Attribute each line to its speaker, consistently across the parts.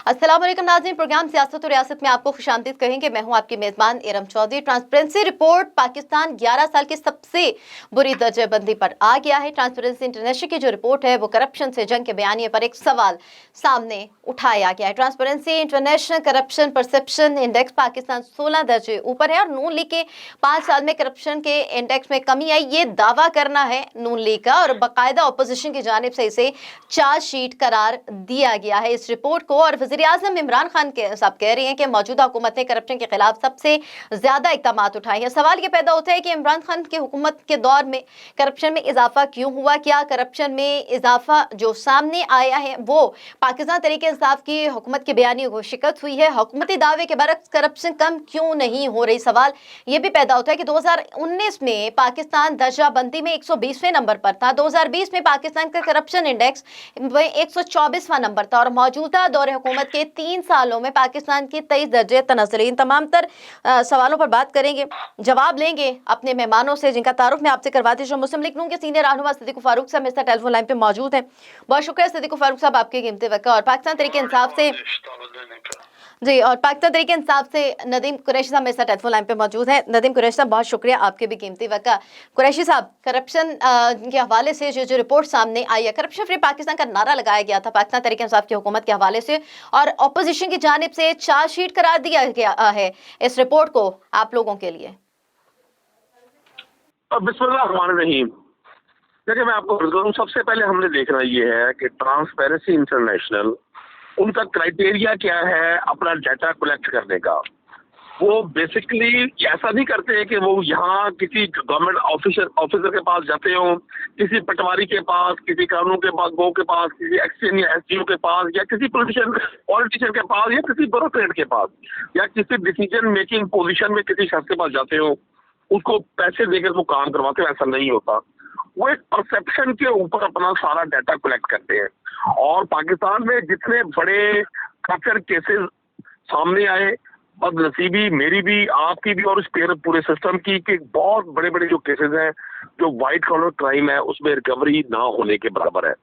Speaker 1: अस्सलाम वालेकुम नाज़रीन, प्रोग्राम सियासत और रियासत में आपको खुशामदीद कहेंगे। मैं हूं आपकी मेज़बान इरम चौधरी। ट्रांसपेरेंसी रिपोर्ट पाकिस्तान 11 साल की सबसे बुरी दर्जाबंदी पर आ गया है। ट्रांसपेरेंसी इंटरनेशनल की जो रिपोर्ट है वो करप्शन से जंग के बयानिए पर एक सवाल सामने उठाया गया है। Transparency international corruption perception index Pakistan 16 दर्जे ऊपर है और नून लीग के 5 साल में करप्शन के इंडेक्स में कमी आई, ये दावा करना है नून लीग का और बाकायदा अपोजिशन की जानिब से इसे चार्जशीट करार दिया गया है इस रिपोर्ट को। और वज़ीर आज़म इमरान खान के साहब कह रही हैं कि मौजूदा हुकूमत ने करप्शन के खिलाफ सबसे ज्यादा इक़दाम उठाए हैं। सवाल ये पैदा होता है कि इमरान खान की हुकूमत के दौर में करप्शन में इजाफा क्यों हुआ? क्या करप्शन में इजाफा जो सामने आया है वो पाकिस्तान तहरीक इंसाफ की हुकूमत के बयानियों को शिकस्त हुई है? हुकूमती दावे के बरक्स करप्शन कम क्यों नहीं हो रही? सवाल ये भी पैदा होता है कि 2019 में पाकिस्तान दर्जाबंदी में 120वें नंबर पर था, 2020 में पाकिस्तान का करप्शन इंडेक्स 124वां नंबर था और मौजूदा दौर हुकूमत के 3 सालों में पाकिस्तान की 23 दर्जे तनज़्ज़ुल। इन तमाम तर सवालों पर बात करेंगे, जवाब लेंगे अपने मेहमानों से जिनका तारुफ मैं आपसे करवाती हूँ। मुस्लिम लीग नून के सीनियर रहनुमा सिद्दीक फारूक साहब मेरे साथ टेलीफोन लाइन पे मौजूद हैं। बहुत शुक्रिया सिद्दीक फारूक साहब आपके कीमती वक्त। और पाकिस्तान तहरीक इंसाफ से जी, और पाकिस्तान तहरीक इंसाफ से नदीम कुरैशी साहब मेरे साथ टेलीफोन लाइन पे मौजूद हैं। नदीम कुरैशी साहब बहुत शुक्रिया आपके भी कीमती वक्त। कुरैशी साहब, करप्शन के हवाले से जो रिपोर्ट सामने आई है, करप्शन फ्री पाकिस्तान का नारा लगाया गया था पाकिस्तान तहरीक इंसाफ की हुकूमत के हवाले से और अपोजिशन की जानिब से चार्जशीट करार दिया गया है इस रिपोर्ट को आप लोगों के लिए।
Speaker 2: बिस्मिल्लाहिर्रहमानिर्रहीम। देखिए, मैं आपको बताऊं, सबसे पहले हमने देखना ये है कि ट्रांसपेरेंसी इंटरनेशनल, उनका क्राइटेरिया क्या है अपना डाटा कलेक्ट करने का। वो बेसिकली ऐसा नहीं करते हैं कि वो यहाँ किसी गवर्नमेंट ऑफिसर के पास जाते हो, किसी पटवारी के पास, किसी कानून के पास, गो के पास, किसी एक्सचेंज या एसडीओ के पास, या किसी पॉलिटिशियन के पास, या किसी ब्यूरोक्रेट के पास, या किसी डिसीजन मेकिंग पोजीशन में किसी शख्स के पास जाते हो, उसको पैसे देकर वो काम करवाते हो। ऐसा नहीं होता। वो एक परसेप्शन के ऊपर अपना सारा डाटा कलेक्ट करते हैं। और पाकिस्तान में जितने बड़े करप्शन केसेस सामने आए, बदनसीबी मेरी भी, आपकी भी और इस पूरे सिस्टम की, कि बहुत बड़े बड़े जो केसेस हैं, जो व्हाइट कॉलर क्राइम है, उसमें रिकवरी ना होने के बराबर है।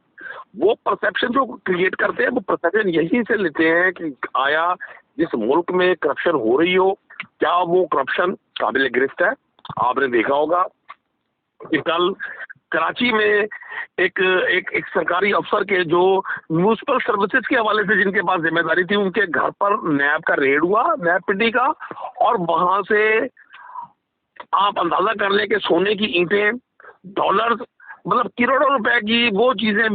Speaker 2: वो परसेप्शन जो क्रिएट करते हैं, वो परसेप्शन यहीं से लेते हैं कि आया जिस मुल्क में करप्शन हो रही हो, क्या वो करप्शन काबिल गिरफ्त है। आपने देखा होगा कि कल कराची में एक सरकारी अफसर के जो म्यूनिसिपल सर्विसेज के हवाले से जिनके पास जिम्मेदारी थी, उनके घर पर नैब का रेड हुआ, नैब पिंडी का, और वहां से आप अंदाजा कर लें कि सोने की ईंटें, डॉलर्स, मतलब करोड़ों रुपए की वो चीजें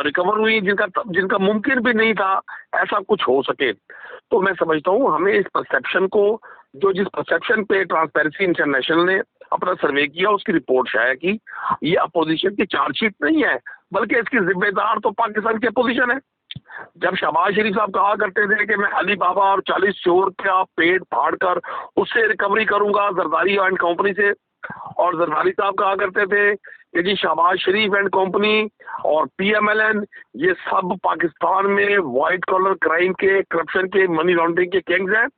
Speaker 2: रिकवर हुई जिनका मुमकिन भी नहीं था ऐसा कुछ हो सके। तो मैं समझता हूँ हमें इस परसेप्शन को, जिस परसेप्शन पे ट्रांसपेरेंसी इंटरनेशनल ने अपना सर्वे किया, उसकी रिपोर्ट शाया की, ये अपोजिशन की चार्जशीट नहीं है, बल्कि इसकी जिम्मेदार तो पाकिस्तान की अपोजिशन है। जब शहबाज शरीफ साहब कहा करते थे कि मैं अली बाबा और 40 चोर का पेट फाड़ कर उससे रिकवरी करूंगा जरदारी एंड कंपनी से, और जरदारी साहब कहा करते थे कि जी शहबाज शरीफ एंड कंपनी और PMLN, ये सब पाकिस्तान में व्हाइट कॉलर क्राइम के, करप्शन के, मनी लॉन्ड्रिंग के किंग्स हैं।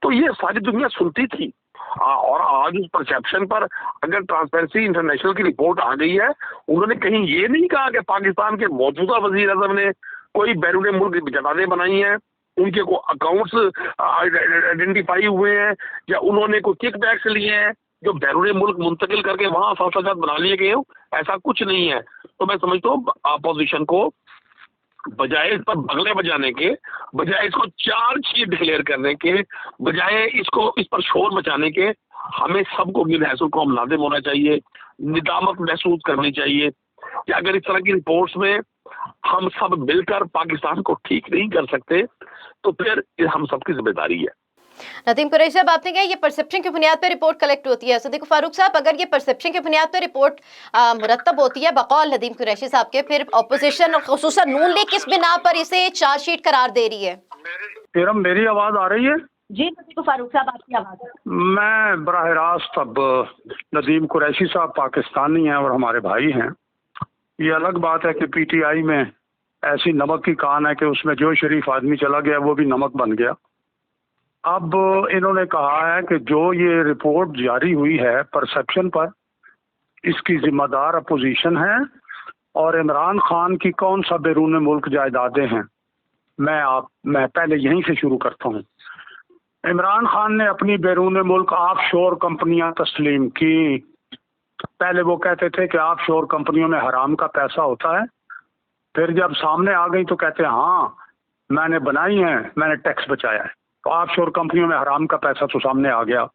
Speaker 2: तो ये सारी दुनिया सुनती थी। और आज उस परसेप्शन पर अगर ट्रांसपेरेंसी इंटरनेशनल की रिपोर्ट आ गई है, उन्होंने कहीं ये नहीं कहा कि पाकिस्तान के मौजूदा वजीर आजम ने कोई बैरून मुल्क जदादे बनाई हैं, उनके को अकाउंट्स आइडेंटिफाई हुए हैं, या उन्होंने कोई किक बैक्स लिए हैं जो बैरून मुल्क मुंतकिल करके वहां फासादात बना लिए गए हो। ऐसा कुछ नहीं है। तो मैं समझता हूँ अपोजिशन को बजाय इस पर बगले बजाने के, बजाय इसको चार्जशीट डिक्लेयर करने के, बजाय इसको इस पर शोर मचाने के, हमें सबको गिलहैसुल कौम नादिम होना चाहिए, निदामत महसूस करनी चाहिए कि अगर इस तरह की रिपोर्ट्स में हम सब मिलकर पाकिस्तान को ठीक नहीं कर सकते तो फिर हम सबकी जिम्मेदारी है।
Speaker 1: नदीम कुरैशी साहब, आपने कहा ये परसेप्शन की बुनियाद पर रिपोर्ट कलेक्ट होती है। सिद्दीक फारूक साहब, अगर ये परसेप्शन की बुनियाद पर रिपोर्ट मुरतब होती है बकौल नदीम कुरैशी साहब के, फिर अपोजिशन और खुसूसन नून लीग किस बिना पर इसे चार्जशीट करार दे रही है?
Speaker 3: मेरी आवाज आ रही है?
Speaker 1: जी सिद्दीक फारूक साहब, आपकी आवाज।
Speaker 3: मैं बराह रास्त, अब नदीम कुरैशी साहब पाकिस्तानी हैं और हमारे भाई हैं। ये अलग बात है कि PTI में ऐसी नमक की कान है कि उसमें जो शरीफ आदमी चला गया वो भी नमक बन गया। अब इन्होंने कहा है कि जो ये रिपोर्ट जारी हुई है परसेप्शन पर, इसकी जिम्मेदार अपोजिशन है और इमरान खान की कौन सा बैरून मुल्क जायदादें हैं मैं पहले यहीं से शुरू करता हूँ। इमरान खान ने अपनी बैरून मुल्क ऑफ शोर कंपनियां तस्लीम की। पहले वो कहते थे कि ऑफ शोर कंपनियों में हराम का पैसा होता है, फिर जब सामने आ गई तो कहते हैं हाँ मैंने बनाई है, मैंने टैक्स बचाया है। तो ऑफ शोर कंपनियों में हराम का पैसा तो सामने आ गया।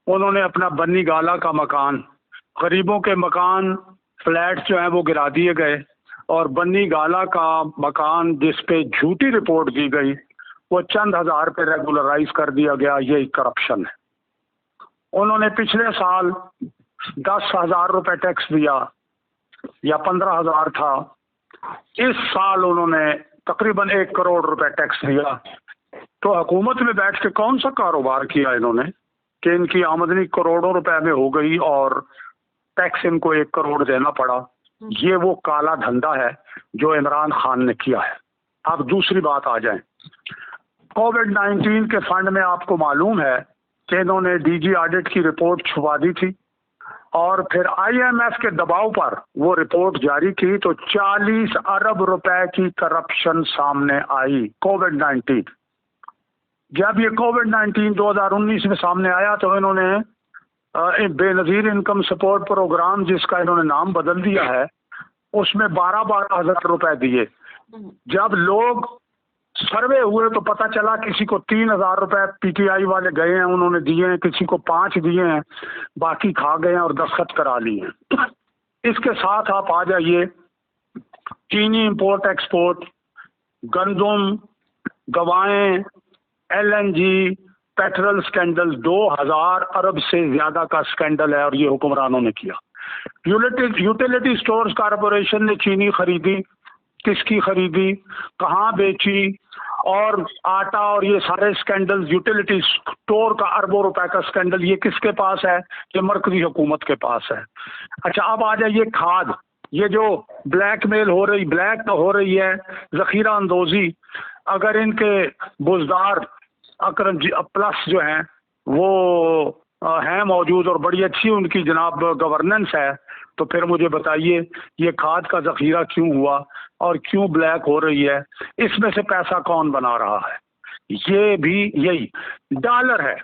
Speaker 3: उन्होंने अपना बन्नी गाला का मकान, गरीबों के मकान फ्लैट जो हैं वो गिरा दिए गए, और बन्नी गाला का मकान जिस पे झूठी रिपोर्ट दी गई वो चंद हजार पे रेगुलराइज कर दिया गया। यही करप्शन है। उन्होंने पिछले साल 10,000 रुपए टैक्स दिया या 15,000 था, इस साल उन्होंने तकरीबन 1 करोड़ रुपए टैक्स दिया। तो हुकूमत में बैठ के कौन सा कारोबार किया इन्होंने कि इनकी आमदनी करोड़ों रुपए में हो गई और टैक्स इनको 1 करोड़ देना पड़ा। ये वो काला धंधा है जो इमरान खान ने किया है। अब दूसरी बात आ जाए, कोविड-19 के फंड में आपको मालूम है कि इन्होंने डीजी ऑडिट की रिपोर्ट छुपा दी थी, और फिर IMF के दबाव पर वो रिपोर्ट जारी की तो 40 अरब रुपए की करप्शन सामने आई। कोविड-19 जब ये कोविड-19 2019 में सामने आया तो इन्होंने बेनजीर इनकम सपोर्ट प्रोग्राम, जिसका इन्होंने नाम बदल दिया है, उसमें 12-12 हजार रुपए दिए। जब लोग सर्वे हुए तो पता चला किसी को 3,000 रुपए PTI वाले गए हैं, उन्होंने दिए हैं, किसी को 5 दिए हैं, बाकी खा गए हैं और दस्तखत करा लिए हैं। इसके साथ आप आ जाइए चीनी इंपोर्ट एक्सपोर्ट, गंदम, दवाएं, LNG, पेट्रोल स्कैंडल, 2,000 अरब से ज्यादा का स्कैंडल है और ये हुक्मरानों ने किया। यूटिलिटी स्टोर्स कॉरपोरेशन ने चीनी खरीदी, किसकी खरीदी, कहाँ बेची, और आटा और ये सारे स्कैंडल, यूटिलिटी स्टोर का अरबों रुपए का स्कैंडल, ये किसके पास है? ये मरकजी हुकूमत के पास है। अच्छा, अब आ जाइए खाद, ये जो ब्लैकमेल हो रही, ब्लैक तो हो रही है, जखीरा अंदोजी, अगर इनके बुजदार अकरम प्लस जो हैं वो हैं मौजूद और बड़ी अच्छी उनकी जनाब गवर्नेंस है, तो फिर मुझे बताइए ये खाद का जखीरा क्यों हुआ और क्यों ब्लैक हो रही है? इसमें से पैसा कौन बना रहा है? ये भी यही डॉलर है।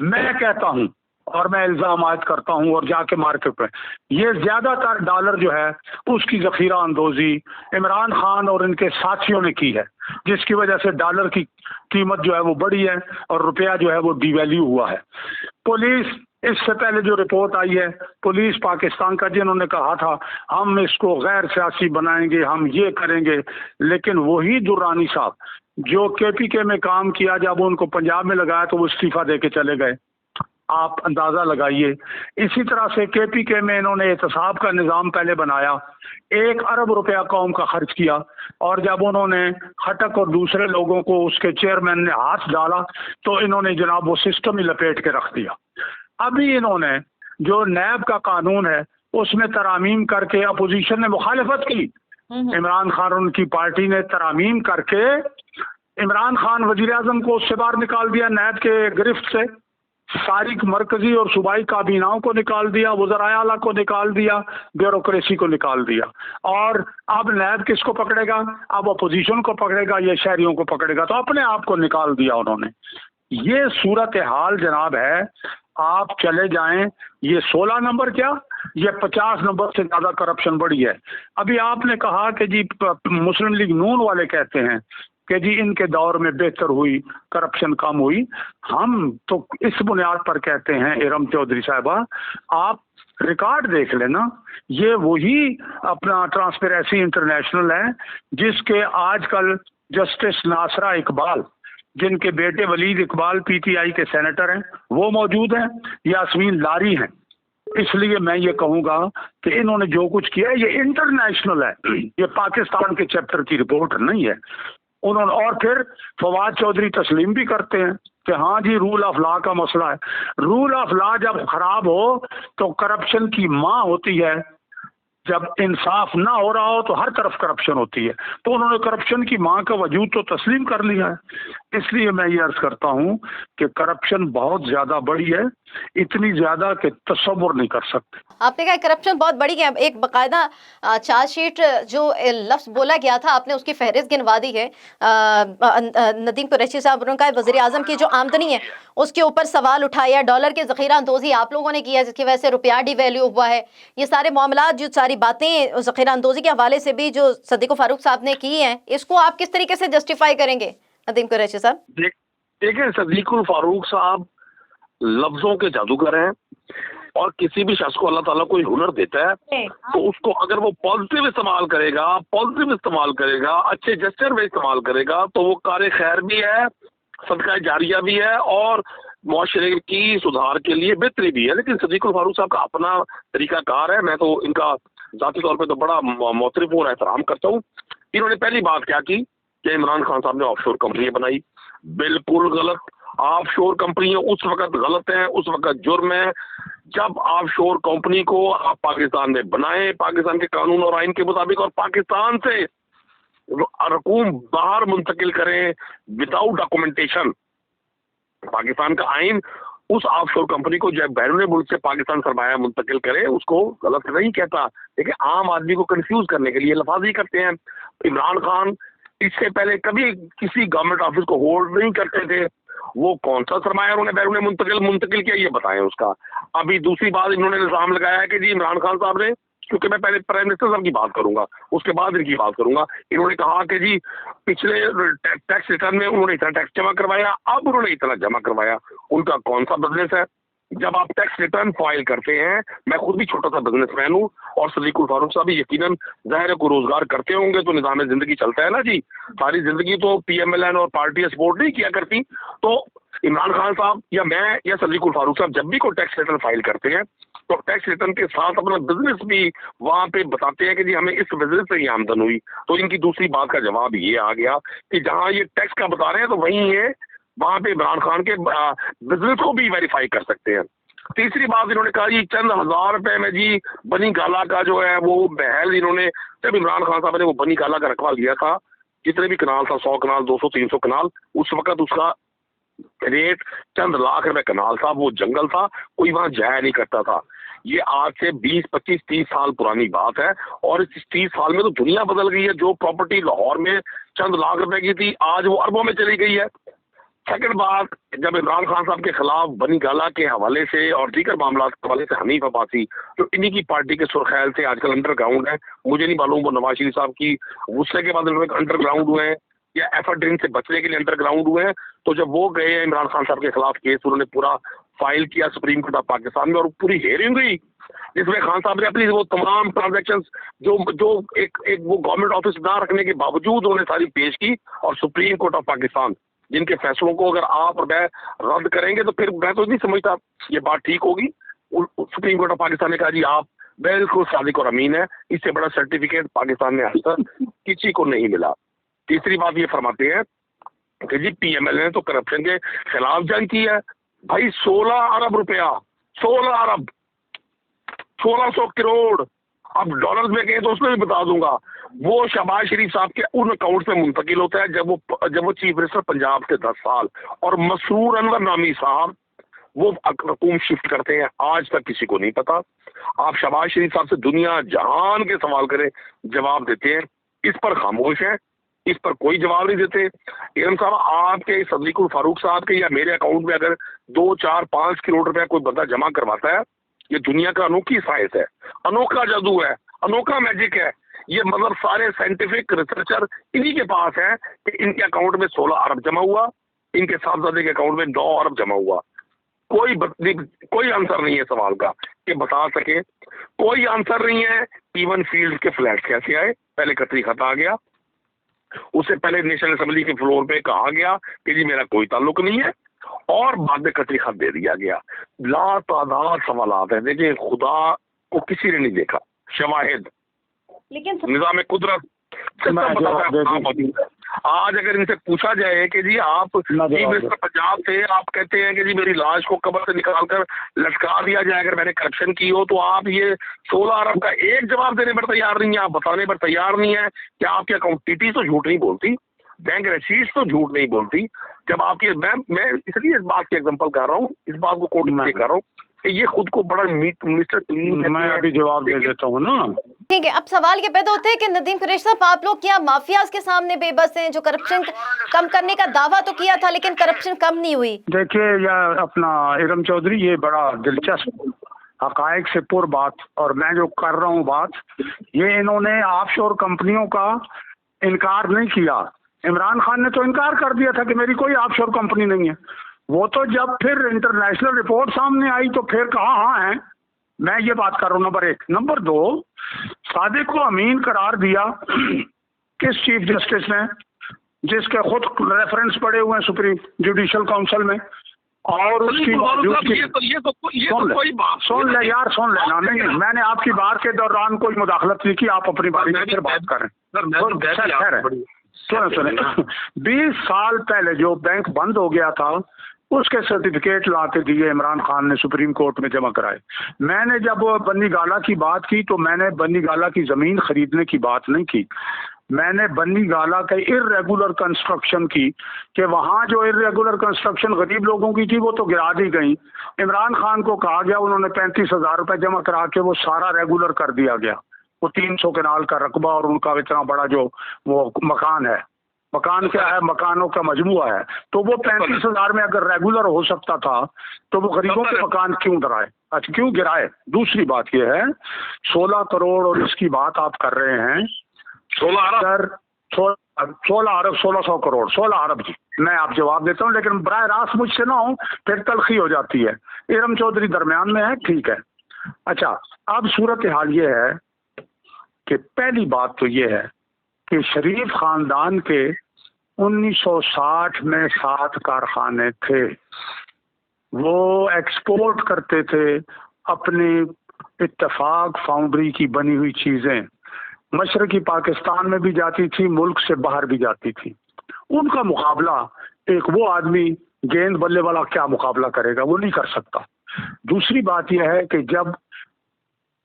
Speaker 3: मैं कहता हूं और मैं इल्जाम आयद करता हूं और जाके मार्केट पे, ये ज्यादातर डॉलर जो है उसकी जखीरा अंदोजी इमरान खान और इनके साथियों ने की है, जिसकी वजह से डॉलर की कीमत जो है वो बढ़ी है और रुपया जो है वो डिवैल्यू हुआ है। पुलिस, इससे पहले जो रिपोर्ट आई है पुलिस पाकिस्तान का, जिन्होंने कहा था हम इसको गैर सियासी बनाएंगे, हम ये करेंगे, लेकिन वही दुर्रानी साहब जो KPK में काम किया, जब उनको पंजाब में लगाया तो वो इस्तीफा दे के चले गए। आप अंदाजा लगाइए। इसी तरह से KPK में इन्होंने एहतसाब का निज़ाम पहले बनाया, 1 अरब रुपया कौम का खर्च किया, और जब उन्होंने खटक और दूसरे लोगों को उसके चेयरमैन ने हाथ डाला तो इन्होंने जनाब वो सिस्टम ही लपेट के रख दिया। अभी इन्होंने जो नैब का कानून है उसमें तरामीम करके अपोजिशन ने मुखालिफत की, इमरान खान उनकी पार्टी ने तरामीम करके इमरान खान वजीर आजम को उससे बाहर निकाल दिया, नैब के गिरफ्त से सारी मरकजी और सूबाई काबीनाओं को निकाल दिया, वज़राए आला को निकाल दिया, ब्यूरोक्रेसी को निकाल दिया। और अब नैब किसको पकड़ेगा? अब अपोजिशन को पकड़ेगा या शहरियों को पकड़ेगा? तो अपने आप को निकाल दिया उन्होंने। ये सूरत हाल जनाब है। आप चले जाएं, ये 16 नंबर क्या, ये 50 नंबर से ज्यादा करप्शन बढ़ी है। अभी आपने कहा कि जी मुस्लिम लीग नून वाले कहते हैं कि जी इनके दौर में बेहतर हुई, करप्शन कम हुई। हम तो इस बुनियाद पर कहते हैं इरम चौधरी साहबा, आप रिकॉर्ड देख लेना, ये वही अपना ट्रांसपेरेंसी इंटरनेशनल है जिसके आजकल जस्टिस नासरा इकबाल, जिनके बेटे वलीद इकबाल PTI के सेनेटर हैं, वो मौजूद हैं, यास्मीन लारी हैं। इसलिए मैं ये कहूँगा कि इन्होंने जो कुछ किया ये इंटरनेशनल है, ये पाकिस्तान के चैप्टर की रिपोर्ट नहीं है। उन्होंने और फिर फवाद चौधरी तस्लीम भी करते हैं कि हाँ जी रूल ऑफ लॉ का मसला है। रूल ऑफ लॉ जब खराब हो तो करप्शन की माँ होती है, जब इंसाफ ना हो रहा हो तो हर तरफ करप्शन होती है। तो उन्होंने करप्शन की माँ का वजूद तो तस्लीम कर लिया है। اس لیے میں یہ عرض کرتا ہوں کہ کرپشن بہت زیادہ بڑی ہے، اتنی زیادہ کہ تصور نہیں کر سکتے۔
Speaker 1: آپ نے کہا کرپشن بہت بڑی ہے، ایک باقاعدہ چارج شیٹ جو لفظ بولا گیا تھا آپ نے اس کی فہرست گنوا دی ہے۔ ندیم قریشی صاحب نے کہا وزیر اعظم کی جو آمدنی ہے اس کے اوپر سوال اٹھایا، ڈالر کے ذخیرہ اندوزی آپ لوگوں نے کیا جس کی وجہ سے روپیہ ڈی ویلیو ہوا ہے، یہ سارے معاملات جو ساری باتیں ذخیرہ اندوزی کے حوالے سے بھی جو صدیق فاروق صاحب نے کی ہیں، اس کو آپ کس طریقے سے جسٹیفائی کریں گے ندیم قریشی صاحب؟
Speaker 2: دیکھیں صدیق الفاروق صاحب لفظوں کے جادوگر ہیں، اور کسی بھی شخص کو اللہ تعالیٰ کوئی ہنر دیتا ہے تو اس کو اگر وہ پازیٹیو استعمال کرے گا، اچھے جسچر میں استعمال کرے گا تو وہ کار خیر بھی ہے، صدقہ جاریہ بھی ہے، اور معاشرے کی سدھار کے لیے بہتری بھی ہے۔ لیکن صدیق الفاروق صاحب کا اپنا طریقہ کار ہے، میں تو ان کا ذاتی طور پہ تو بڑا محترم اور احترام کرتا ہوں۔ انہوں نے پہلی بات کیا کی کہ عمران خان صاحب نے آف شور کمپنیاں بنائی، بالکل غلط۔ آف شور کمپنیاں اس وقت غلط ہیں، اس وقت جرم ہے جب آف شور کمپنی کو آپ پاکستان میں بنائیں، پاکستان کے قانون اور آئین کے مطابق، اور پاکستان سے رقوم باہر منتقل کریں وداؤٹ ڈاکومنٹیشن۔ پاکستان کا آئین اس آف شور کمپنی کو جب بیرون ملک سے پاکستان سرمایہ منتقل کرے اس کو غلط نہیں کہتا، لیکن عام آدمی کو کنفیوز کرنے کے لیے لفاظی کرتے ہیں۔ عمران خان اس سے پہلے کبھی کسی گورنمنٹ آفس کو ہولڈ نہیں کرتے تھے، وہ کون سا سرمایہ انہوں نے بیرون منتقل کیا یہ بتائیں اس کا۔ ابھی دوسری بات انہوں نے الزام لگایا ہے کہ جی عمران خان صاحب نے، کیونکہ میں پہلے پرائم منسٹر صاحب کی بات کروں گا اس کے بعد ان کی بات کروں گا، انہوں نے کہا کہ جی پچھلے ٹیکس ریٹرن میں انہوں نے اتنا ٹیکس جمع کروایا، اب انہوں نے اتنا جمع کروایا۔ ان کا کون سا بزنس ہے؟ جب آپ ٹیکس ریٹرن فائل کرتے ہیں، میں خود بھی چھوٹا سا بزنس مین ہوں اور صدیق الفاروق صاحب بھی یقیناً ظاہر کو روزگار کرتے ہوں گے تو نظام زندگی چلتا ہے نا جی، ساری زندگی تو پی ایم ایل این اور پارٹیاں سپورٹ نہیں کیا کرتی۔ تو عمران خان صاحب یا میں یا صدیق الفاروق صاحب جب بھی کوئی ٹیکس ریٹرن فائل کرتے ہیں تو ٹیکس ریٹرن کے ساتھ اپنا بزنس بھی وہاں پہ بتاتے ہیں کہ جی ہمیں اس بزنس سے یہ آمدن ہوئی۔ تو ان کی دوسری بات کا جواب یہ آ گیا کہ جہاں یہ ٹیکس کا بتا رہے ہیں تو وہیں یہ وہاں پہ عمران خان کے بزنس کو بھی ویریفائی کر سکتے ہیں۔ تیسری بات انہوں نے کہا جی چند ہزار روپے میں جی بنی گالا کا جو ہے وہ محل انہوں نے، جب عمران خان صاحب نے وہ بنی گالا کا رقبہ لیا تھا، جتنے بھی کنال تھا 100 کنال 200 300 کنال، اس وقت اس کا ریٹ چند لاکھ روپے کنال تھا، وہ جنگل تھا، کوئی وہاں جایا نہیں کرتا تھا۔ یہ آج سے 20 25 30 سال پرانی بات ہے، اور اس 30 سال میں تو دنیا بدل گئی ہے۔ جو پراپرٹی لاہور میں چند لاکھ روپے کی تھی آج وہ اربوں میں چلی گئی ہے۔ سیکنڈ بات، جب عمران خان صاحب کے خلاف بنی گالا کے حوالے سے اور دیگر معاملات کے حوالے سے حنیف عباسی جو انہی کی پارٹی کے سرخیل سے آج کل انڈر گراؤنڈ ہے، مجھے نہیں معلوم وہ نواز شریف صاحب کی غصے کے بعد انڈر گراؤنڈ ہوئے ہیں یا ایفر ڈرین سے بچنے کے لیے انڈر گراؤنڈ ہوئے ہیں، تو جب وہ گئے ہیں عمران خان صاحب کے خلاف کیس انہوں نے پورا فائل کیا سپریم کورٹ آف پاکستان میں، اور پوری ہیئرنگ ہوئی جس میں خان صاحب نے اپنی وہ تمام ٹرانزیکشن جو ایک وہ گورنمنٹ آفس نہ رکھنے کے باوجود انہوں نے ساری پیش کی، اور سپریم کورٹ آف پاکستان جن کے فیصلوں کو اگر آپ اور میں رد کریں گے تو پھر میں تو نہیں سمجھتا یہ بات ٹھیک ہوگی۔ سپریم کورٹ آف پاکستان نے کہا جی آپ بالکل صادق اور امین ہے، اس سے بڑا سرٹیفکیٹ پاکستان میں آج تک کسی کو نہیں ملا۔ تیسری بات یہ فرماتے ہیں کہ جی پی ایم ایل نے تو کرپشن کے خلاف جنگ کی ہے۔ بھائی 16 ارب روپیہ، 16 ارب 1600 کروڑ، اب ڈالرز میں کہیں تو اس میں بھی بتا دوں گا، وہ شہباز شریف صاحب کے ان اکاؤنٹ میں منتقل ہوتا ہے جب وہ چیف منسٹر پنجاب سے 10 سال، اور مسرور انور نامی صاحب وہ رقوم شفٹ کرتے ہیں، آج تک کسی کو نہیں پتا۔ آپ شہباز شریف صاحب سے دنیا جہان کے سوال کریں جواب دیتے ہیں، اس پر خاموش ہیں، اس پر کوئی جواب نہیں دیتے۔ ارم صاحب آپ کے صدیق الفاروق صاحب کے یا میرے اکاؤنٹ میں اگر 2 4 5 کروڑ روپے کوئی بندہ جمع کرواتا ہے، یہ دنیا کا انوکھی سائنس ہے، انوکھا جادو ہے، انوکھا میجک ہے۔ یہ مطلب سارے سائنٹیفک ریسرچر انہی کے پاس ہے کہ ان کے اکاؤنٹ میں 16 ارب جمع ہوا، ان کے صاحبزادے کے اکاؤنٹ میں 9 ارب جمع ہوا۔ کوئی آنسر نہیں ہے سوال کا کہ بتا سکے، کوئی آنسر نہیں ہے۔ ایون فیلڈ کے فلیٹ کیسے آئے؟ پہلے قطری خط آ گیا، اس سے پہلے نیشنل اسمبلی کے فلور پہ کہا گیا کہ جی میرا کوئی تعلق نہیں ہے، اور بعد میں قطری خط دے دیا گیا۔ لا تعداد سوالات ہیں، دیکھیں خدا کو کسی نے نہیں دیکھا، شواہد
Speaker 1: لیکن
Speaker 2: نظام قدرت آج اگر ان سے پوچھا جائے کہ جی آپ چیف منسٹر پنجاب سے آپ کہتے ہیں کہ جی میری لاش کو قبر سے نکال کر لٹکا دیا جائے اگر میں نے کرپشن کی ہو، تو آپ یہ 16 ارب کا ایک جواب دینے پر تیار نہیں ہے، آپ بتانے پر تیار نہیں ہے کہ آپ کے اکاؤنٹ ٹی ٹی تو جھوٹ نہیں بولتی، बैंक रसीद तो झूठ नहीं बोलती। जब आपकी मैं इसलिए इस बात की एग्जांपल कर रहा हूँ, इस बात को कोट में कर रहा हूँ कि ये खुद को बड़ा मिस्टर क्लीन,
Speaker 3: मैं अभी जवाब दे देता हूँ ना।
Speaker 1: ठीक है, अब सवाल ये पैदा होता है कि नदीम कुरैशी साहब, आप लोग क्या माफियाज के सामने बेबस हैं? जो करप्शन कम करने का दावा तो किया था लेकिन करप्शन कम नहीं हुई।
Speaker 3: देखिए यह अपना इरम चौधरी, ये बड़ा दिलचस्प हकायक से पुर बात, और मैं जो कर रहा हूँ बात, ये इन्होंने ऑफशोर कंपनियों का इनकार नहीं किया। इमरान खान ने तो इनकार कर दिया था कि मेरी कोई ऑफशोर कंपनी नहीं है। वो तो जब फिर इंटरनेशनल रिपोर्ट सामने आई तो फिर कहा हाँ है। मैं ये बात कर रहा हूँ, नंबर 1। नंबर 2, सादिक को अमीन करार दिया किस चीफ जस्टिस ने, जिसके खुद रेफरेंस पड़े हुए हैं सुप्रीम जुडिशल काउंसिल में, और उसकी सुन ले यार, सुन लेना। नहीं, मैंने आपकी बात के दौरान कोई मुदाखलत नहीं की, आप अपनी बारी में फिर बात करें। सुने 20 साल पहले जो बैंक बंद हो गया था उसके सर्टिफिकेट ला के दिए इमरान खान ने, सुप्रीम कोर्ट में जमा कराए। मैंने जब बन्नी गाला की बात की तो मैंने बन्नी गाला की जमीन खरीदने की बात नहीं की, मैंने बन्नी गाला के इर्रेगुलर कंस्ट्रक्शन की, कि वहाँ जो इर्रेगुलर कंस्ट्रक्शन गरीब लोगों की थी वो तो गिरा दी गई। इमरान खान को कहा गया, उन्होंने 35,000 रुपए जमा करा के वो सारा रेगुलर कर दिया गया। वो 300 कनाल का रकबा और उनका इतना बड़ा जो वो मकान है, मकान क्या है, मकानों का मजमुआ है, तो वो 35,000 में अगर रेगुलर हो सकता था तो वो गरीबों के मकान क्यों गिराए? अच्छा, क्यों गिराए? दूसरी बात ये है, 16 करोड़ और इसकी बात आप कर रहे हैं, 16 अरब 1600 करोड़, 16 अरब जी। मैं आप जवाब देता हूँ, लेकिन बराह रास्त मुझसे ना हो, फिर तलखी हो जाती है। इरम चौधरी दरमियान में है, ठीक है। अच्छा, अब सूरत हाल ये है कि पहली बात तो ये है कि शरीफ खानदान के 1960 में 7 कारखाने थे, वो एक्सपोर्ट करते थे अपनी इत्तेफाक फाउंड्री की बनी हुई चीजें, मशरकी पाकिस्तान में भी जाती थी, मुल्क से बाहर भी जाती थी। उनका मुकाबला एक वो आदमी गेंद बल्ले वाला क्या मुकाबला करेगा? वो नहीं कर सकता। दूसरी बात यह है कि जब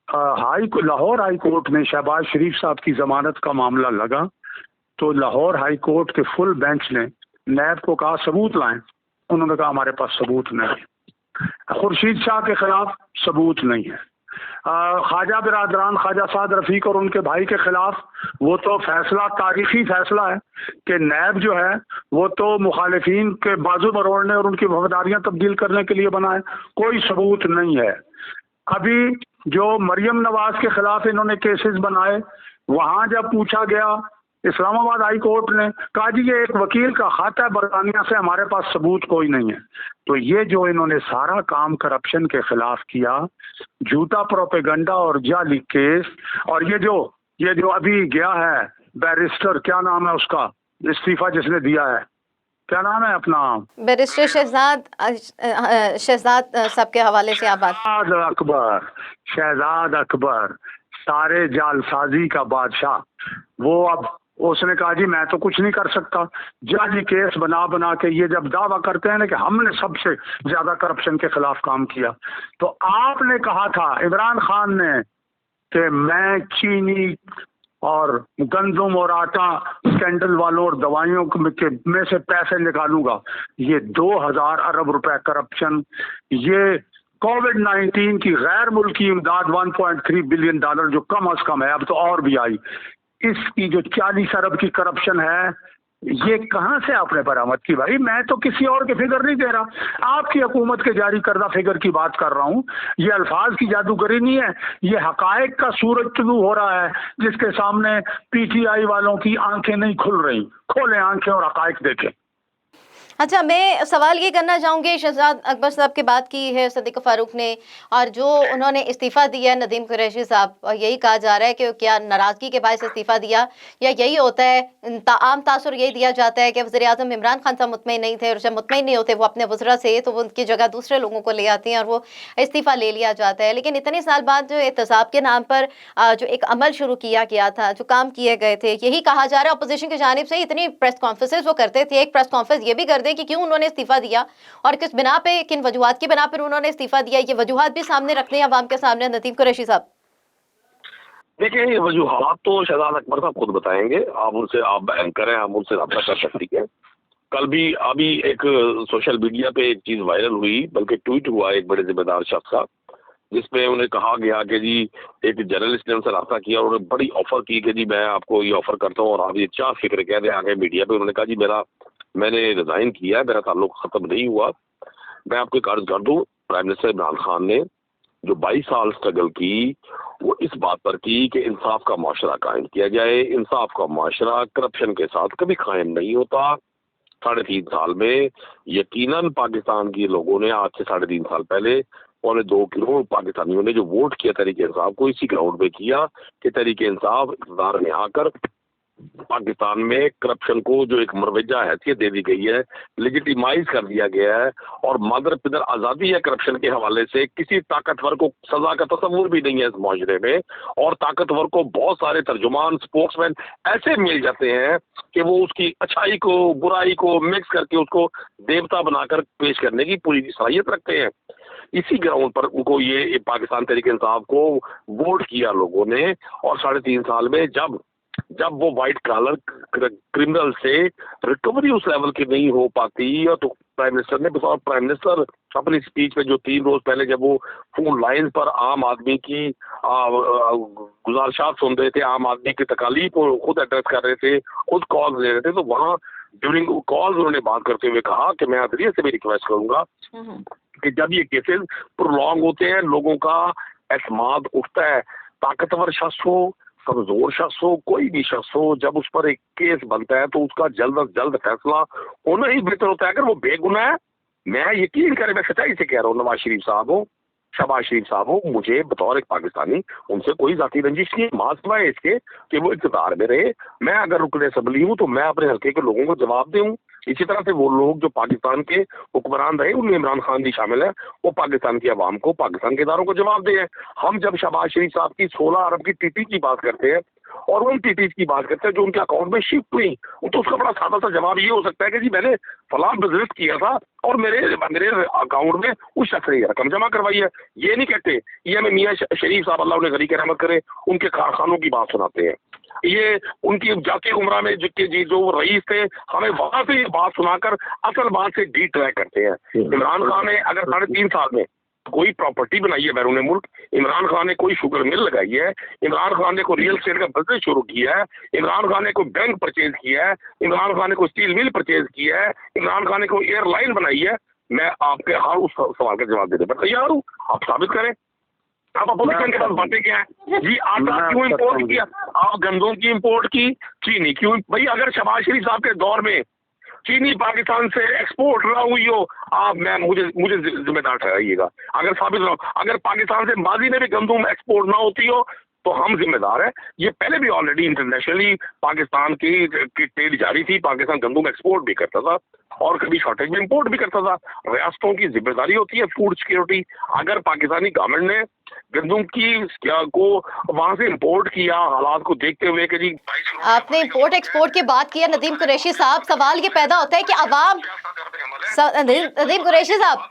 Speaker 3: लाहौर हाई कोर्ट में शहबाज शरीफ साहब की जमानत का मामला लगा तो लाहौर हाई कोर्ट के फुल बेंच ने नैब को कहा सबूत लाएं। उन्होंने कहा हमारे पास सबूत नहीं। खुर्शीद शाह के खिलाफ सबूत नहीं है। ख्वाजा बिरादरान ख्वाजा साद रफीक और उनके भाई के खिलाफ वो तो फैसला, तारीखी फैसला है कि नैब जो है वो तो मुखालिफिन के बाजू मरोड़ने और उनकी वफादारियां तब्दील करने के लिए बना है, कोई सबूत नहीं है। अभी जो मरियम नवाज के खिलाफ इन्होंने केसेस बनाए, वहां जब पूछा गया इस्लामाबाद हाई कोर्ट ने कहा जी ये एक वकील का खाता है बरतानिया से, हमारे पास सबूत कोई नहीं है। तो ये जो इन्होंने सारा काम करप्शन के खिलाफ किया, झूठा प्रोपेगंडा और जाली केस, और ये जो अभी गया है बैरिस्टर, क्या नाम है उसका, इस्तीफा जिसने दिया है, क्या नाम है अपना,
Speaker 1: बैरिस्टर शहजाद साहब के हवाले से आप बात।
Speaker 3: शहजाद अकबर सारे जालसाजी का बादशाह, वो अब उसने कहा जी मैं तो कुछ नहीं कर सकता। जाली केस बना बना के ये जब दावा करते हैं ना कि हमने सबसे ज्यादा करप्शन के खिलाफ काम किया, तो आपने कहा था इमरान खान ने कि मैं चीनी और गंदम और आटा स्कैंडल वालों और दवाइयों में से पैसे निकालूंगा। ये 2000 अरब रुपए करप्शन, ये कोविड-19 की गैर मुल्की इमदाद $1.3 बिलियन जो कम अज कम है, अब तो और भी आई, इसकी जो 40 अरब की करप्शन है, ये कहां से आपने बरामद की? भाई मैं तो किसी और के फिगर नहीं दे रहा, आपकी हुकूमत के जारी करदा फिगर की बात कर रहा हूं। ये अल्फाज की जादूगरी नहीं है, ये हकायक का सूरज तुलू हो रहा है जिसके सामने पीटीआई वालों की आंखें नहीं खुल रही। खोलें आंखें और हकायक देखें।
Speaker 1: अच्छा, मैं सवाल ये करना चाहूँगी, शहजाद अकबर साहब की बात की है सदीक फारूक ने, और जो उन्होंने इस्तीफ़ा दिया है नदीम कुरैशी साहब, यही कहा जा रहा है कि क्या नाराज़गी के बायस इस्तीफ़ा दिया, या यही होता है आम तासुर यही दिया जाता है कि वज़ीर-ए-आज़म इमरान खान साहब मुतमईन नहीं थे, और जब मुतमईन नहीं होते वो अपने वज़रा से तो वो उनकी जगह दूसरे लोगों को ले आती हैं और वो इस्तीफ़ा ले लिया जाता है। लेकिन इतने साल बाद जो एहतसाब के नाम पर जो एक अमल शुरू किया गया था, जो काम किए गए थे, यही कहा जा रहा है अपोजिशन की जानिब से, इतनी प्रेस कॉन्फ्रेंसेज वो करते थे, एक प्रेस कॉन्फ्रेंस ये भी कर दे कि क्यों उन्होंने इस्तीफा दिया और किस बिना पे, किन वजूहात की बिना पर उन्होंने इस्तीफा दिया, ये वजूहात भी सामने रखने हैं अवाम के सामने नदीम कुरैशी साहब।
Speaker 2: देखिए ये वजूहात तो शहजाद अकबर साहब खुद बताएंगे, आप एंकर हैं, आप उनसे रब्ता कर सकती हैं। कल भी अभी एक सोशल मीडिया पे एक चीज वायरल हुई, बल्कि ट्वीट हुआ एक बड़े जिम्मेदार शख्स का, जिसमें उन्हें कहा गया कि जी एक जर्नलिस्ट ने उनसे रब्ता किया और उन्हें बड़ी ऑफर की कि जी मैं आपको ये ऑफर करता हूँ और आप ये क्या फिक्र कह रहे हैं आगे मीडिया पे। उन्होंने कहा जी मैंने रिजाइन किया है, मेरा ताल्लुक खत्म नहीं हुआ। मैं आपको एक अर्ज कर दूं, प्राइम मिनिस्टर इमरान खान ने जो 22 साल स्ट्रगल की वो इस बात पर की कि इंसाफ का माशरा कायम किया जाए। इंसाफ का माशरा करप्शन के साथ कभी कायम नहीं होता। 3.5 साल में यकीनन पाकिस्तान के लोगों ने आज से 3.5 साल पहले 2.25 करोड़ पाकिस्तानियों ने जो वोट किया तहरीक इंसाफ को, इसी ग्राउंड पे किया कि तहरीक इंसाफ इक़्तिदार में आकर पाकिस्तान में करप्शन को जो एक मरवजा हैसियत दे दी गई है, लेजिटिमाइज कर दिया गया है और मदर पिदर आज़ादी है करप्शन के हवाले से। किसी ताकतवर को सजा का तस्वुर भी नहीं है इस माशरे में, और ताकतवर को बहुत सारे तर्जुमान स्पोक्समैन ऐसे मिल जाते हैं कि वो उसकी अच्छाई को बुराई को मिक्स करके उसको देवता बनाकर पेश करने की पूरी सलाहियत रखते हैं। इसी ग्राउंड पर उनको ये पाकिस्तान तहरीक इंसाफ को वोट किया लोगों ने, और 3.5 साल में जब वो वाइट कॉलर क्रिमिनल से रिकवरी उस लेवल की नहीं हो पाती, और तो प्राइम मिनिस्टर ने बतौर प्राइम मिनिस्टर अपनी स्पीच में जो 3 रोज पहले जब वो फोन लाइन पर आम आदमी की गुजारिशात सुन रहे थे, आम आदमी की तकालीफ को खुद एड्रेस कर रहे थे, खुद कॉल ले रहे थे, तो वहाँ ड्यूरिंग कॉल उन्होंने बात करते हुए कहा कि मैं अदलिया से भी रिक्वेस्ट करूंगा कि जब ये केसेस प्रोलॉन्ग होते हैं, लोगों का एतमाद उठता है, ताकतवर शख्स हो कमजोर शख्स हो कोई भी शख्स हो, जब उस पर एक केस बनता है तो उसका जल्द अज जल्द फैसला होना ही बेहतर होता है। अगर वो बेगुनाह है, मैं यकीन करें, मैं सच्चाई से कह रहा हूँ, नवाज शरीफ साहब हो, शहबाज शरीफ साहब हो, मुझे बतौर एक पाकिस्तानी उनसे कोई जाती रंजिश नहीं, मासिवाय इसके कि वो इक़्तिदार में रहे। मैं अगर रुकन असम्बली हूँ तो मैं अपने हल्के के लोगों को जवाब दूँ। इसी तरह से वो लोग जो पाकिस्तान के हुक्मरान रहे, उनमें इमरान खान भी शामिल है, वो पाकिस्तान की आवाम को, पाकिस्तान के इदारों को जवाब दे। हम जब शहबाज शरीफ साहब की 16 अरब की टीटी की बात करते हैं और उन टीटीज की बात करते हैं जो उनके अकाउंट में शिफ्ट हुई, तो उसका बड़ा सादा सा जवाब ये हो सकता है कि जी मैंने फलां बिजनेस किया था और मेरे अकाउंट में उस शख्स ने रकम जमा करवाई है। ये नहीं कहते। ये हमें मियाँ शरीफ साहब अल्लाह उन्हें गनी की रहमत करे, उनके कारखानों की बात सुनाते हैं। ये उनकी जाके उमरा में जो रईस थे, हमें वहां से ये बात सुनाकर असल बात से डी ट्रैक करते हैं। इमरान खान ने अगर 3.5 साल में कोई प्रॉपर्टी बनाई है बैरून मुल्क, इमरान खान ने कोई शुगर मिल लगाई है, इमरान खान ने कोई रियल एस्टेट का बिजनेस शुरू किया है, इमरान खान ने कोई बैंक परचेज किया है, इमरान खान ने कोई स्टील मिल परचेज किया है, इमरान खान ने कोई एयरलाइन बनाई है, मैं आपके हर उस सवाल का जवाब देने पर तैयार हूँ। आप साबित करें। आप अपोजिशन के पास बातें क्या है जी? आटा क्यों इम्पोर्ट किया? आप गंदम की इम्पोर्ट की, चीनी क्यों? भाई अगर शहबाज शरीफ साहब के दौर में चीनी पाकिस्तान से एक्सपोर्ट ना हुई हो, आप मुझे जिम्मेदार ठहराइएगा। अगर साबित ना हो, अगर पाकिस्तान से माजी में भी गंदम एक्सपोर्ट ना होती हो तो हम जिम्मेदार हैं। ये पहले भी ऑलरेडी इंटरनेशनली पाकिस्तान की ट्रेड जारी थी, पाकिस्तान गंदम एक्सपोर्ट भी करता था और कभी शॉर्टेज में इंपोर्ट भी करता था। रियासतों की जिम्मेदारी होती है फूड सिक्योरिटी। अगर पाकिस्तानी गवर्नमेंट ने गंदम की को वहां से इंपोर्ट किया, हालात को देखते हुए कि जी
Speaker 1: आपने इंपोर्ट एक्सपोर्ट की बात की है नदीम कुरैशी साहब, सवाल ये पैदा होता है कि अवाम, नदीम कुरैशी साहब,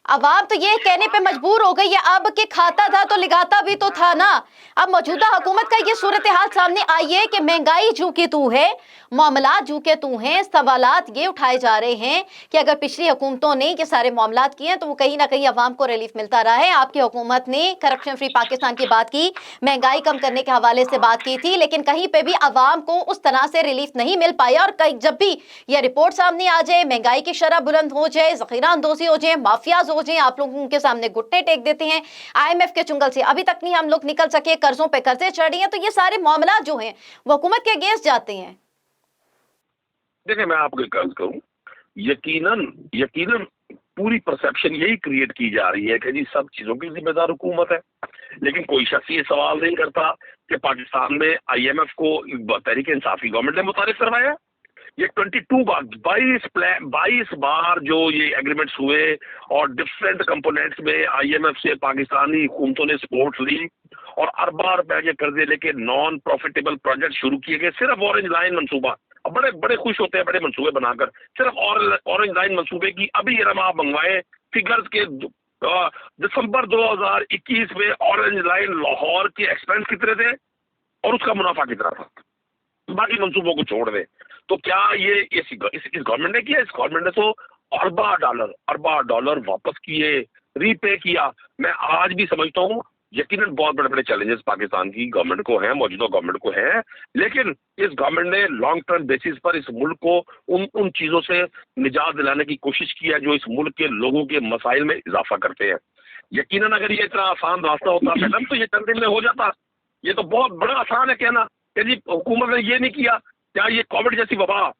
Speaker 1: अवाम तो ये कहने पे मजबूर हो गई है अब कि खाता था तो लिगाता भी तो था ना। अब मौजूदा हुकूमत का ये सूरत हाल सामने आई है कि महंगाई जू के तू है, मामलात जू के तू हैं। सवालात ये उठाए जा रहे हैं कि अगर पिछली हुकूमतों ने ये सारे मामलात किए हैं तो वो कहीं ना कहीं अवाम को रिलीफ मिलता रहा है। आपकी हुकूमत ने करप्शन फ्री पाकिस्तान की बात की, महंगाई कम करने के हवाले से बात की थी, लेकिन कहीं पे भी अवाम को उस तरह से रिलीफ नहीं मिल पाया। और जब भी यह रिपोर्ट सामने आ जाए, महंगाई की शरह बुलंद हो जाए, जखीरा अंदोजी हो जाए, माफियाज हो जाए, आप लोग उनके सामने घुटने टेक देते हैं। IMF के चुंगल से अभी तक नहीं हम लोग निकल सके, कर्जों पे कर्जे चढ़ रही हैं, तो ये सारे मामला जो हैं वो हुकूमत के अगेंस्ट जाते हैं।
Speaker 2: देखिए मैं आपको एक अर्ज करूं, यकीनन पूरी परसेप्शन यही क्रिएट की जा रही है कि जी सब चीजों की जिम्मेदार हुकूमत है, लेकिन कोई शख्स ये सवाल नहीं करता कि पाकिस्तान में IMF को तहरीक इंसाफ की गवर्नमेंट ने मुतारिफ करवाया। ये 22 बार जो ये एग्रीमेंट्स हुए और डिफरेंट कंपोनेंट्स में IMF से पाकिस्तानी हुकूमतों ने सपोर्ट ली और अरबा रुपए के कर्जे लेके नॉन प्रॉफिटेबल प्रोजेक्ट शुरू किए गए। सिर्फ ऑरेंज लाइन मंसूबा, अब बड़े खुश होते हैं बड़े मंसूबे बनाकर, सिर्फ ऑरेंज लाइन मंसूबे की अभी ये आप मंगवाए फिगर्स के दिसंबर 2021 में ऑरेंज लाइन लाहौर के एक्सपेंस कितने थे? और उसका मुनाफा कितना था, बाकी मंसूबों को छोड़ दे। तो क्या ये इस गवर्नमेंट ने किया? इस गवर्नमेंट ने तो अरबा डॉलर वापस किए, रीपे किया। मैं आज भी समझता हूँ यकीनन बहुत बड़े बड़े चैलेंजेस पाकिस्तान की गवर्नमेंट को हैं, मौजूदा गवर्नमेंट को हैं, लेकिन इस गवर्नमेंट ने लॉन्ग टर्म बेसिस पर इस मुल्क को उन चीजों से निजात दिलाने की कोशिश की है जो इस मुल्क के लोगों के मसाइल में इजाफा करते हैं। यकीनन अगर ये इतना आसान रास्ता होता मैडम तो ये चंद दिन में हो जाता। ये तो बहुत बड़ा आसान है कहना कि जी हुकूमत ने ये नहीं किया। क्या ये कोविड जैसी वबा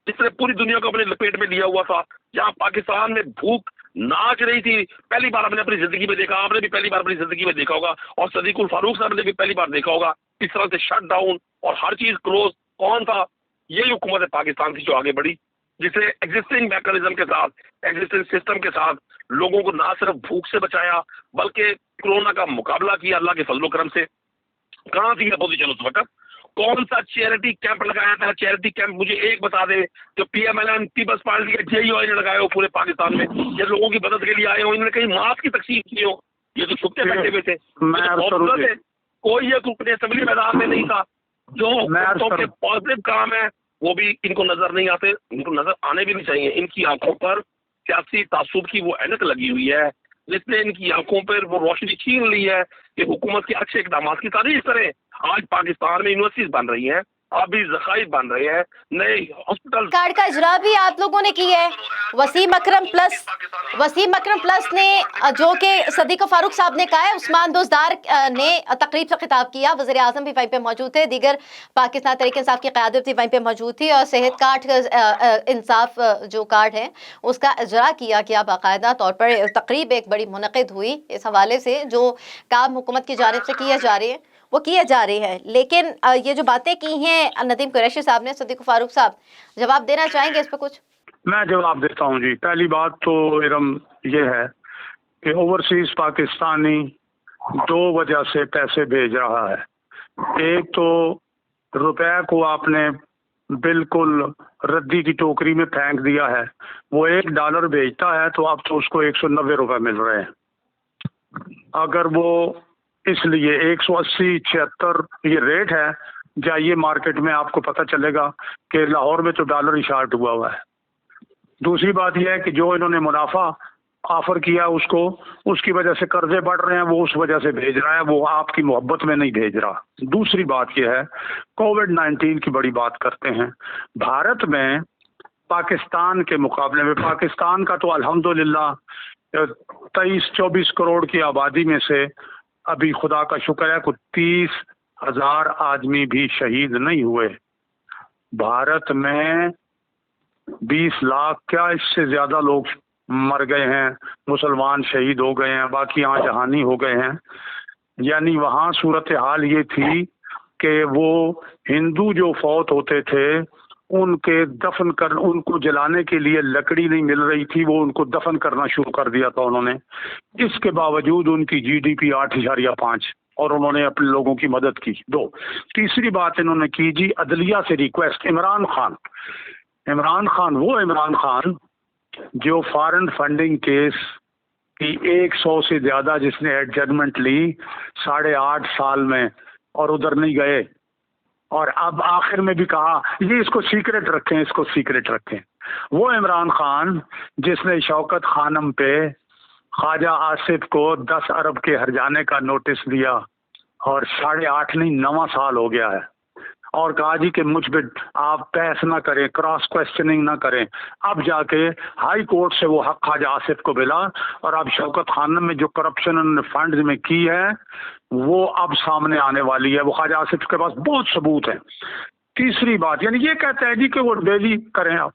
Speaker 2: जिसने पूरी दुनिया को अपने लपेट में लिया हुआ था, जहाँ पाकिस्तान में भूख नाच रही थी, पहली बार हमने अपनी जिंदगी में देखा, आपने भी पहली बार अपनी जिंदगी में देखा होगा, और सदीकुल फारूक साहब ने भी पहली बार देखा होगा इस तरह से शट डाउन और हर चीज क्लोज। कौन था? यही हुकूमत है पाकिस्तान की जो आगे बढ़ी, जिसे एग्जिस्टिंग मैकेनिज्म के साथ, एग्जिस्टिंग सिस्टम के साथ लोगों को ना सिर्फ भूख से बचाया बल्कि कोरोना का मुकाबला किया अल्लाह के फजलो करम से। कहाँ थी अपोजिशन उस वक्त? कौन सा चैरिटी कैंप लगाया था? चैरिटी कैंप मुझे एक बता दे जो पीएमएलएन पीपल्स पार्टी के जेईओ ने लगाए हो पूरे पाकिस्तान में, ये लोगों की मदद के लिए आए हो, इन्होंने कहीं मास्क की तकसीम की हो? ये तो छुपके बैठे हुए थे, कोई ये अपने असेंबली मैदान में नहीं था। जो के पॉजिटिव काम है वो भी इनको नजर नहीं आते, इनको नजर आने भी नहीं चाहिए। इनकी आंखों पर सियासी तासुब की वो ऐनक लगी हुई है जिसने इनकी आंखों पर वो रोशनी छीन ली है कि हुकूमत के अच्छे इकदाम की तारीफ करें। आज पाकिस्तान में यूनिवर्सिटीज बन रही हैं, अभी ज़खायर बन रहे हैं, नए हॉस्पिटल
Speaker 1: कार्ड का इजरा भी आप लोगों ने की है। वसीम अकरम प्लस ने जो कि सदीक फारूक साहब ने कहा है, उस्मान दोजदार ने तकरीब से खिताब किया, वज़ीर आज़म भी वहीं पे मौजूद थे, दीगर पाकिस्तान तहरीक इंसाफ की क़यादत भी वहीं पे मौजूद थी, और सेहत कार्ड इंसाफ जो कार्ड है उसका इजरा किया गया बाकायदा तौर पर। तकरीब एक बड़ी मुनक़िद हुई इस हवाले से, जो काम हुकूमत की जानिब से किए जा रहे हैं वो किए जा रही है। लेकिन ये जो बातें की हैं नदीम कुरैशी साहब ने, सदीक फारूक साहब जवाब देना चाहेंगे इस पर कुछ?
Speaker 3: मैं जवाब देता हूँ जी। पहली बात तो इरम ये है कि ओवरसीज पाकिस्तानी दो वजह से पैसे भेज रहा है। एक तो रुपए को आपने बिल्कुल रद्दी की टोकरी में फेंक दिया है, वो $1 भेजता है तो अब तो उसको 190 रुपए मिल रहे हैं। अगर वो इसलिए 180, 76 ये रेट है, जाइए मार्केट में आपको पता चलेगा कि लाहौर में तो डॉलर ही शार्ट हुआ है। दूसरी बात यह है कि जो इन्होंने मुनाफा ऑफर किया उसको, उसकी वजह से कर्जे बढ़ रहे हैं, वो उस वजह से भेज रहा है, वो आपकी मोहब्बत में नहीं भेज रहा। दूसरी बात यह है, कोविड-19 की बड़ी बात करते हैं। भारत में पाकिस्तान के मुकाबले में, पाकिस्तान का तो अल्हम्दुलिल्लाह 23-24 करोड़ की आबादी में से अभी खुदा का शुक्र है कुछ 30,000 आदमी भी शहीद नहीं हुए। भारत में 20 लाख क्या इससे ज्यादा लोग मर गए हैं, मुसलमान शहीद हो गए हैं, बाकी यहाँ जहानी हो गए हैं। यानी वहाँ सूरत हाल ये थी कि वो हिंदू जो फौत होते थे उनके दफन कर, उनको जलाने के लिए लकड़ी नहीं मिल रही थी, वो उनको दफन करना शुरू कर दिया था उन्होंने। इसके बावजूद उनकी जीडीपी 8.5 और उन्होंने अपने लोगों की मदद की। दो, तीसरी बात इन्होंने की जी अदलिया से रिक्वेस्ट। इमरान खान वो इमरान खान जो फॉरेन फंडिंग केस की 100 से ज्यादा जिसने एडजमेंट ली 8.5 साल में और उधर नहीं गए, और अब आखिर में भी कहा ये इसको सीक्रेट रखें। वो इमरान खान जिसने शौकत खानम पे ख्वाजा आसिफ को 10 अरब के हर्जाने का नोटिस दिया और 8.5 नहीं 9 साल हो गया है, और कहा जी कि मुझ पे आप बहस ना करें, क्रॉस क्वेश्चनिंग ना करें। अब जाके हाई कोर्ट से वो हक ख्वाजा आसिफ को मिला, और अब शौकत खानम में जो करप्शन उन्होंने फंड में की है वो अब सामने आने वाली है। वो ख्वाजा आसिफ के पास बहुत सबूत है। तीसरी बात, यानी ये कहते हैं जी कि वो डेली करें आप,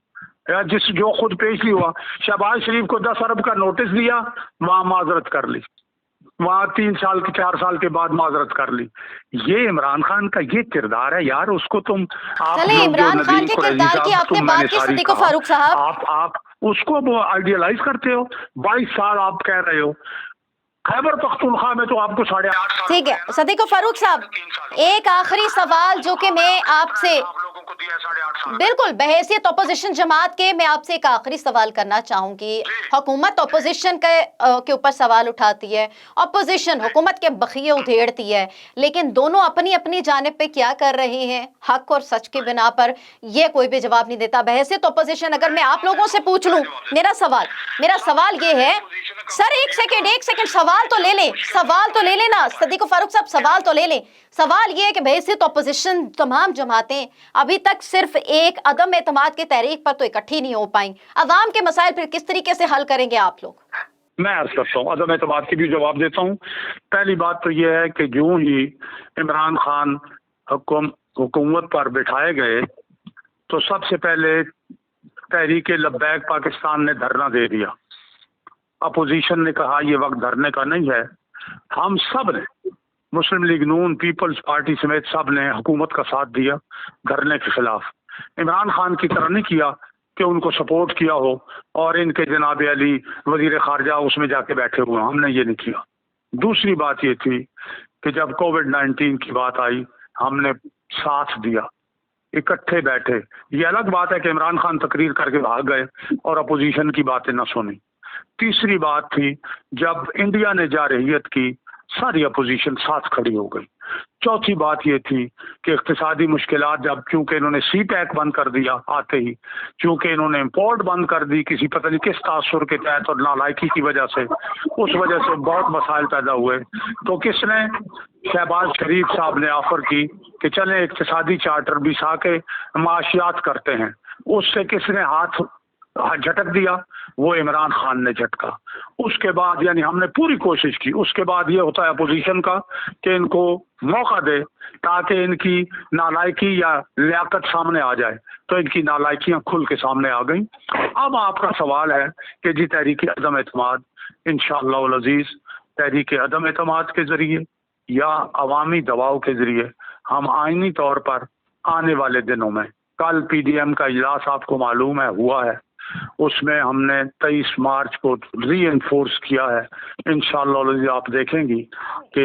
Speaker 3: या जिस जो खुद पेश ही हुआ, शहबाज शरीफ को 10 अरब का नोटिस दिया, वहां माजरत कर ली, वहां 3 साल के 4 साल के बाद माजरत कर ली। ये इमरान खान का ये किरदार है यार, उसको तुम आप
Speaker 1: इमरान खान के किरदार की आपने बात की सदीक फारूक साहब,
Speaker 3: आप उसको वो आइडियलाइज करते हो। 22 साल आप कह रहे हो, खैबर पख्तूनख्वा में तो आपको 8.5 साल।
Speaker 1: ठीक है सदीक फारूक साहब, एक आखिरी सवाल जो कि मैं आपसे
Speaker 3: दिया है 8.5 साल।
Speaker 1: बिल्कुल, बहैसियत अपोजिशन जमात के मैं आपसे एक आखिरी सवाल करना चाहूंगी। हुकूमत अपोजिशन के ऊपर सवाल उठाती है, अपोजिशन हुकूमत के बखिए उधेड़ती है, लेकिन दोनों अपनी अपनी जानिब पे क्या कर रहे हैं हक और सच की बिना पर, ये कोई भी जवाब नहीं देता। बहैसियत अपोजिशन अगर मैं आप लोगों से पूछ लूं, मेरा सवाल ये है, सर एक सेकंड सवाल तो ले लें ना सदीक फारूक साहब, सवाल तो ले लें। सवाल ये है कि बहैसियत अपोजिशन तमाम जमातें अभी तक सिर्फ एक अदम एतमाद की तहरीक पर तो इकट्ठी नहीं हो पाई। अवाम के मसाइल फिर किस तरीके से हल करेंगे आप लोग?
Speaker 3: मैं अर्ज करता हूँ, अदम एतमाद की भी जवाब देता हूँ। पहली बात तो यह है कि यूं ही इमरान खान हुकूमत पर बिठाए गए तो सबसे पहले तहरीक लब्बैक पाकिस्तान ने धरना दे दिया। अपोजिशन ने कहा ये वक्त धरने का नहीं है। हम सब ने, मुस्लिम लीग नून, पीपल्स पार्टी समेत सब ने हुकूमत का साथ दिया धरने के खिलाफ। इमरान खान की तरह नहीं किया कि उनको सपोर्ट किया हो और इनके जनाब अली वजीर खारजा उसमें जाके बैठे हुए, हमने ये नहीं किया। दूसरी बात ये थी कि जब कोविड-19 की बात आई हमने साथ दिया, इकट्ठे बैठे। ये अलग बात है कि इमरान खान तकरीर करके भाग गए और अपोजिशन की बातें न सुनी। तीसरी बात थी जब इंडिया ने जारहियत की, सारी अपोजिशन साथ खड़ी हो गई। चौथी बात ये थी कि इक्तिसादी मुश्किलात, जब क्योंकि इन्होंने सी पैक बंद कर दिया आते ही, क्योंकि इन्होंने इम्पोर्ट बंद कर दी किसी पता नहीं किस तासुर के तहत और नालायकी की वजह से, उस वजह से बहुत मसाइल पैदा हुए। तो किसने, शहबाज शरीफ साहब ने ऑफर की कि चलें इक्तिसादी चार्टर बिछा के माशियात करते हैं, उससे किसने हाथ झटक दिया? वो इमरान खान ने झटका। उसके बाद यानी हमने पूरी कोशिश की। उसके बाद ये होता है अपोजिशन का कि इनको मौका दे ताकि इनकी नालायकी या लियाकत सामने आ जाए, तो इनकी नालायकियां खुल के सामने आ गई। अब आपका सवाल है कि जी तहरीक अदम एतमाद, इंशाअल्लाह उल अजीज तहरीक अदम एतमाद के जरिए या अवामी दबाव के जरिए हम आईनी तौर पर आने वाले दिनों में, कल पीडीएम का इजलास आपको मालूम है हुआ है, उसमें हमने 23 मार्च को री एनफोर्स किया है। इंशाअल्लाह आप देखेंगी कि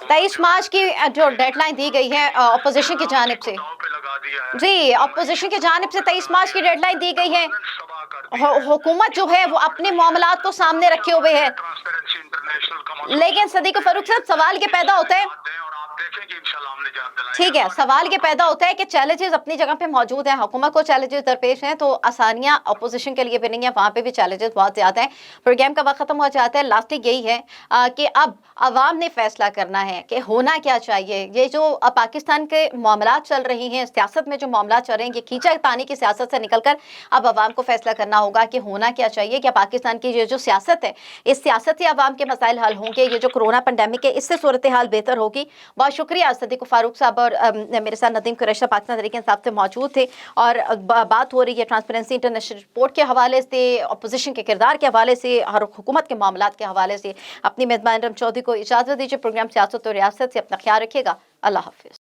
Speaker 1: 23 मार्च की जो डेडलाइन दी गई है अपोजिशन की जानिब से, जी अपोजिशन की जानिब से 23 मार्च की डेडलाइन दी गई है। हुकूमत जो है वो अपने मामलात को सामने रखे हुए है, लेकिन सदीक फारूक साहब सवाल ये पैदा होता है, ठीक है, सवाल ये पैदा होता है कि चैलेंजेस अपनी जगह पे मौजूद हैं, हुकूमत को चैलेंजेस दरपेश हैं, तो आसानियां अपोजिशन के लिए भी नहीं है, वहाँ पे भी चैलेंजेस बहुत ज़्यादा हैं। प्रोग्राम का वक्त ख़त्म हो जाता है। लास्टली यही है कि अब अवाम ने फैसला करना है कि होना क्या चाहिए। ये जो पाकिस्तान के मामलात चल रही हैं, सियासत में जो मामलात चल रहे हैं, ये खींचातानी की सियासत से निकल कर अब अवाम को फैसला करना होगा कि होना क्या चाहिए। क्या पाकिस्तान की ये जो सियासत है, इस सियासत से अवाम के मसाइल हल होंगे? ये जो कोरोना पेंडेमिक है, इससे सूरत हाल बेहतर होगी? बहुत शुक्रिया सदीक फारूक साहब और मेरे साथ नदीम कुरैशी पाकिस्तान तहरीक इंसाफ से मौजूद थे और बात हो रही है ट्रांसपेरेंसी इंटरनेशनल रिपोर्ट के हवाले से, अपोजिशन के किरदार के हवाले से और हुकूमत के मामलात के हवाले से। अपनी मेज़बान इरम चौधरी को इजाज़त दीजिए। प्रोग्राम सियासत और रियासत से अपना ख्याल रखिएगा। अल्लाह हाफिज़।